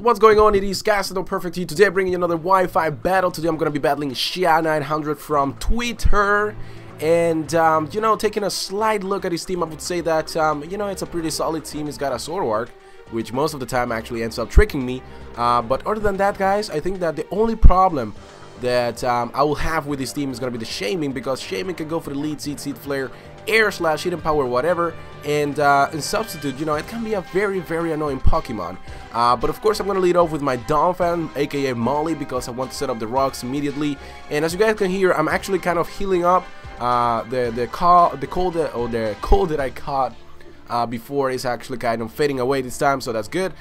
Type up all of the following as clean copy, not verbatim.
What's going on? It is Castle Perfect here. Today bringing you another Wi-Fi battle. Today I'm going to be battling Shia900 from Twitter. And, taking a slight look at his team, I would say that, it's a pretty solid team. He's got a sword arc, which most of the time actually ends up tricking me. But other than that, guys, I think that the only problem that I will have with this team is going to be the shaming, because shaming can go for the lead seed, seed flare, air slash hidden power, whatever, and in substitute, it can be a very, very annoying Pokemon. But of course, I'm going to lead off with my Donphan, aka Molly, because I want to set up the rocks immediately. And as you guys can hear, I'm actually kind of healing up. The cold that I caught before is actually kind of fading away this time, so that's good.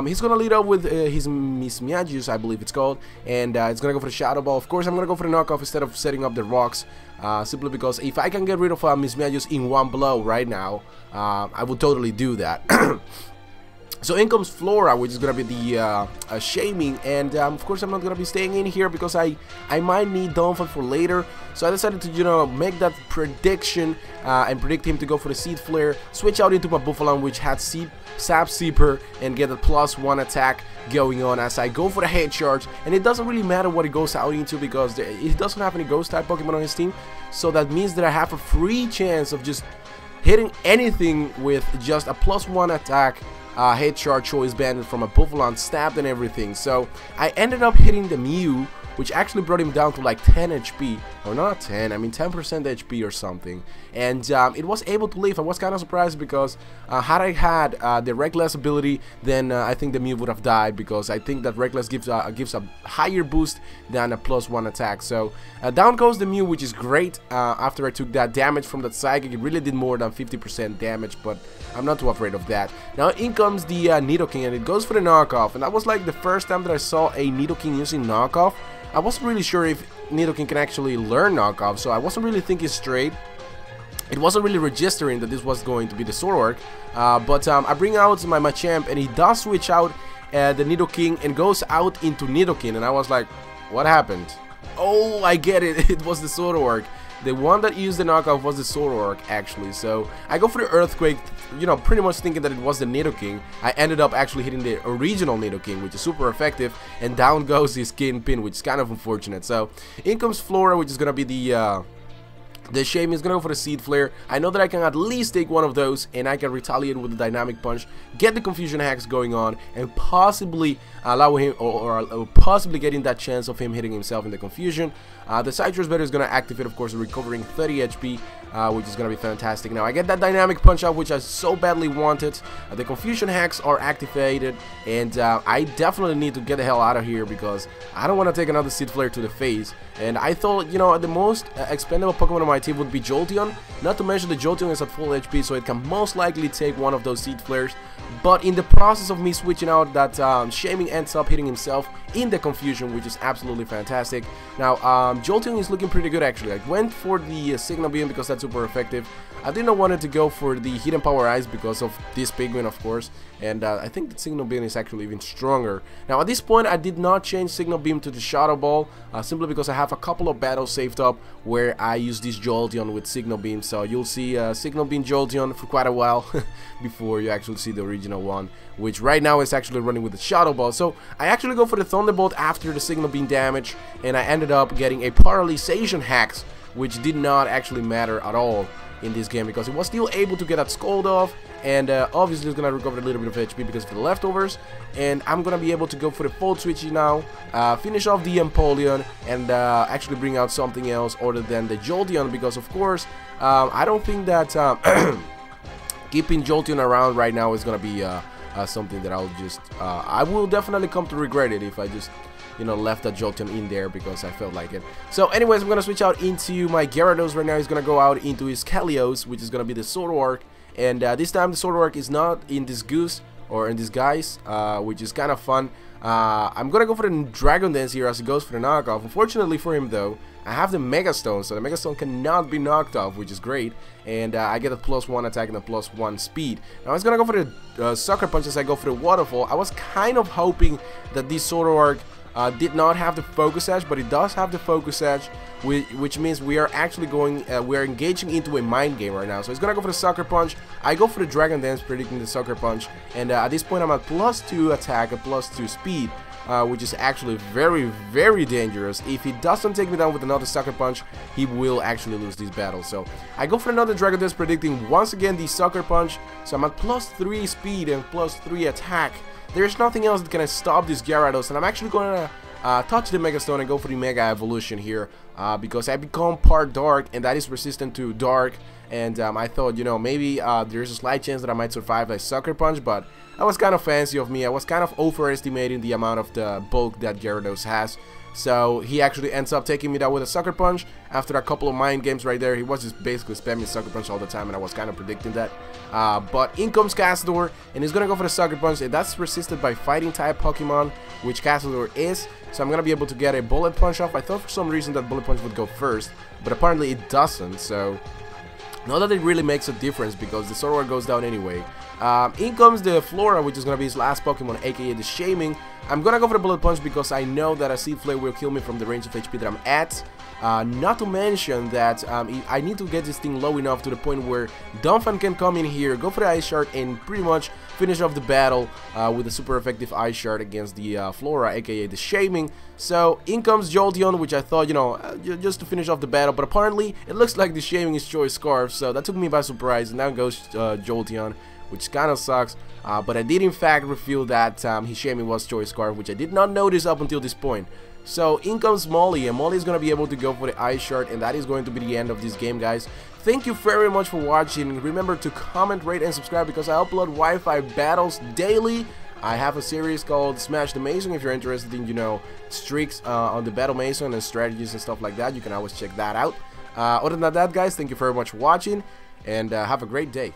He's gonna lead up with his Miss Miagius, I believe it's called, and it's gonna go for the Shadow Ball. Of course, I'm gonna go for the knockoff instead of setting up the rocks, simply because if I can get rid of Miss Miagius in one blow right now, I will totally do that. So in comes Flora, which is gonna be the shaming, and of course I'm not gonna be staying in here because I might need Donphan for later. So I decided to make that prediction and predict him to go for the Seed Flare, switch out into my Buffalon, which had Sap Seeper, and get a +1 attack going on as I go for the head charge. And it doesn't really matter what it goes out into because he doesn't have any Ghost type Pokemon on his team, so that means that I have a free chance of just hitting anything with just a +1 attack. Head charge choice banded from a Buffalon, stabbed and everything. So I ended up hitting the Mew, which actually brought him down to like 10 HP, or not 10, I mean 10% HP or something, and it was able to live. I was kind of surprised because had I had the Reckless ability, then I think the Mew would have died, because I think that Reckless gives a higher boost than a +1 attack. So down goes the Mew, which is great. After I took that damage from that Psychic, it really did more than 50% damage, but I'm not too afraid of that. Now in comes the Nidoking, and it goes for the knockoff, and that was like the first time that I saw a Nidoking using knockoff. I wasn't really sure if Nidoking can actually learn knockoff, so I wasn't really thinking straight. It wasn't really registering that this was going to be the sword arc, but I bring out my Machamp, and he does switch out the Nidoking and goes out into Nidoking, and I was like, what happened? Oh, I get it, it was the sword arc. The one that used the knockoff was the sword arc, actually. So I go for the Earthquake, pretty much thinking that it was the Nidoking. I ended up actually hitting the original Nidoking, which is super effective, and down goes his Kingpin, which is kind of unfortunate. So in comes Flora, which is gonna be the shame. Is gonna go for the Seed Flare. I know that I can at least take one of those, and I can retaliate with the Dynamic Punch, get the Confusion Hacks going on, and possibly allow him, or possibly getting that chance of him hitting himself in the Confusion. The Citrus Better is gonna activate, of course, recovering 30 HP, which is gonna be fantastic. Now I get that Dynamic Punch out, which I so badly wanted. The Confusion Hacks are activated, and I definitely need to get the hell out of here because I don't want to take another Seed Flare to the face. And I thought, the most expendable Pokemon on my team would be Jolteon. Not to mention the Jolteon is at full HP, so it can most likely take one of those Seed Flares. But in the process of me switching out, that Shaming ends up hitting himself in the Confusion, which is absolutely fantastic. Now, Jolteon is looking pretty good, actually. I went for the Signal Beam because that's super effective. I did not want to go for the Hidden Power Ice because of this Pigment, of course. And I think the Signal Beam is actually even stronger. Now, at this point, I did not change Signal Beam to the Shadow Ball, simply because I have a couple of battles saved up where I use this Jolteon with Signal Beam. So you'll see Signal Beam Jolteon for quite a while before you actually see the original one, which right now is actually running with the Shadow Ball. So I actually go for the Thunderbolt after the Signal Beam damage, and I ended up getting a Paralyzation Hacks, which did not actually matter at all in this game because it was still able to get that Scald off, and obviously it's gonna recover a little bit of HP because of the leftovers. And I'm gonna be able to go for the Volt Switch now, finish off the Empoleon, and actually bring out something else other than the Jolteon, because of course I don't think that keeping Jolteon around right now is gonna be something that I'll just I will definitely come to regret it if I just left that Jolteon in there because I felt like it. So anyways, I'm gonna switch out into my Gyarados right now. He's gonna go out into his Kalios, which is gonna be the Sword Arc, and this time the Sword Arc is not in disguise, which is kind of fun. I'm gonna go for the Dragon Dance here as he goes for the knockoff. Unfortunately for him though, I have the Mega Stone, so the Mega Stone cannot be knocked off, which is great, and I get a +1 attack and a +1 speed. Now I was gonna go for the Sucker Punch as I go for the Waterfall. I was kind of hoping that this Sword Arc did not have the focus edge, but it does have the focus edge, which means we are actually we are engaging into a mind game right now. So it's gonna go for the Sucker Punch. I go for the Dragon Dance, predicting the Sucker Punch, and at this point I'm at +2 attack and +2 speed, which is actually very, very dangerous. If he doesn't take me down with another Sucker Punch, he will actually lose this battle. So I go for another Dragon Dance, predicting once again the Sucker Punch. So I'm at +3 speed and +3 attack. There's nothing else that can stop this Gyarados, and I'm actually going to touch the Mega Stone and go for the Mega Evolution here, because I become part Dark, and that is resistant to Dark, and I thought, you know, maybe there's a slight chance that I might survive a Sucker Punch, but that was kind of fancy of me. I was kind of overestimating the amount of the bulk that Gyarados has. So he actually ends up taking me down with a Sucker Punch. After a couple of mind games right there, he was just basically spamming Sucker Punch all the time, and I was kind of predicting that. But in comes Castador, and he's gonna go for the Sucker Punch, and that's resisted by Fighting type Pokemon, which Castador is. So I'm gonna be able to get a Bullet Punch off. I thought for some reason that Bullet Punch would go first, but apparently it doesn't. So not that it really makes a difference, because the Zoroark goes down anyway. In comes the Flora, which is going to be his last Pokemon, aka the Shaming. I'm going to go for the Bullet Punch because I know that a Seed Flare will kill me from the range of HP that I'm at. Not to mention that I need to get this thing low enough to the point where Donphan can come in here, go for the Ice Shard, and pretty much finish off the battle with a super effective Ice Shard against the Flora, aka the Shaming. So in comes Jolteon, which I thought, you know, just to finish off the battle, but apparently it looks like the Shaming is Choice Scarf, so that took me by surprise, and now goes Jolteon, which kind of sucks, but I did in fact reveal that his Shaming was Choice Scarf, which I did not notice up until this point. So in comes Molly, and Molly is going to be able to go for the Ice Shard, and that is going to be the end of this game, guys. Thank you very much for watching. Remember to comment, rate, and subscribe, because I upload Wi-Fi battles daily. I have a series called Smash the Mason. If you're interested in, you know, streaks on the Battle Mason and strategies and stuff like that, you can always check that out. Other than that, guys, thank you very much for watching, and have a great day.